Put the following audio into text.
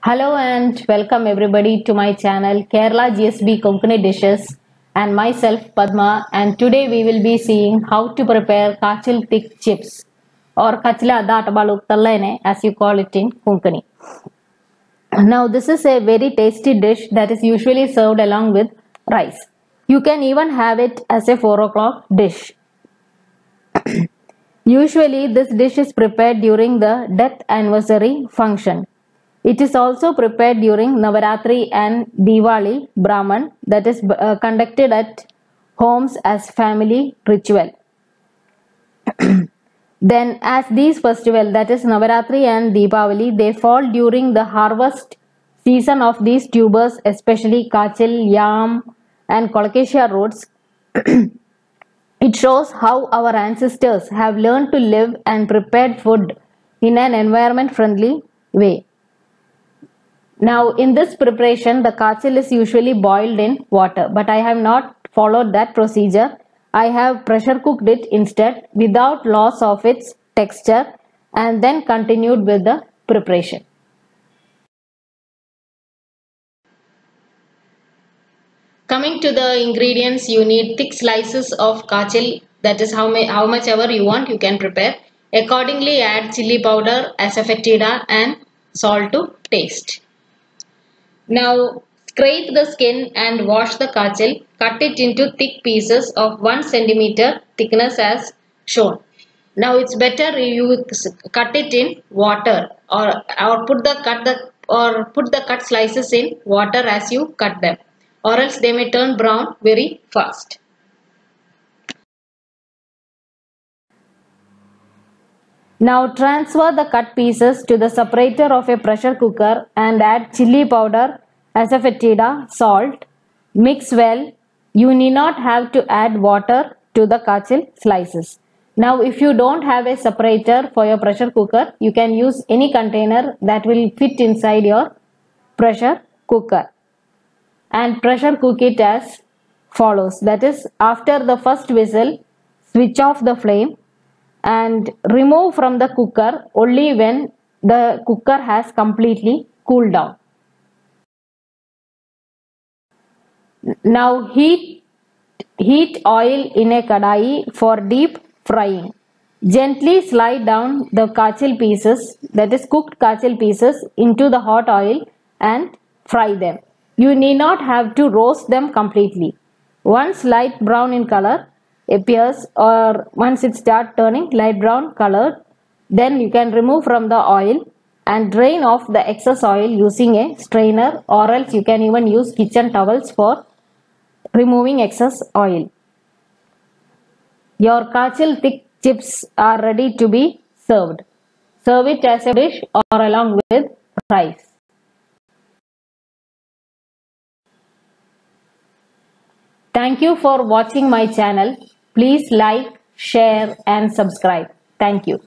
Hello and welcome everybody to my channel Kerala GSB Konkani Dishes and myself Padma, and today we will be seeing how to prepare kachil thick chips or kachila adat baluk tallane as you call it in Konkani. Now this is a very tasty dish that is usually served along with rice. You can even have it as a 4 o'clock dish. Usually this dish is prepared during the death anniversary function. It is also prepared during Navaratri and Diwali Brahman, that is conducted at homes as family ritual. Then as these festivals, that is Navaratri and Deepavali, they fall during the harvest season of these tubers, especially kachil, yam and colocasia roots. It shows how our ancestors have learned to live and prepared food in an environment friendly way. Now in this preparation the kachil is usually boiled in water, but I have not followed that procedure. I have pressure cooked it instead without loss of its texture and then continued with the preparation. Coming to the ingredients, you need thick slices of kachil, that is how much ever you want you can prepare. Accordingly add chili powder, asafoetida and salt to taste. Now scrape the skin and wash the kachil. Cut it into thick pieces of 1 centimeter thickness as shown. Now it's better you cut it in water or put the cut slices in water as you cut them, or else they may turn brown very fast. Now transfer the cut pieces to the separator of a pressure cooker and add chili powder, asafoetida, salt. Mix well. You need not have to add water to the kachil slices. Now if you don't have a separator for your pressure cooker, you can use any container that will fit inside your pressure cooker. And pressure cook it as follows. That is, after the first whistle, switch off the flame and remove from the cooker only when the cooker has completely cooled down. Now heat oil in a kadai for deep frying. Gently slide down the kachil pieces, that is cooked kachil pieces, into the hot oil and fry them. You need not have to roast them completely. Once light brown in color appears, or once it starts turning light brown colored, then you can remove from the oil and drain off the excess oil using a strainer, or else you can even use kitchen towels for removing excess oil. Your kachil thick chips are ready to be served. Serve it as a dish or along with rice. Thank you for watching my channel. Please like, share and subscribe. Thank you.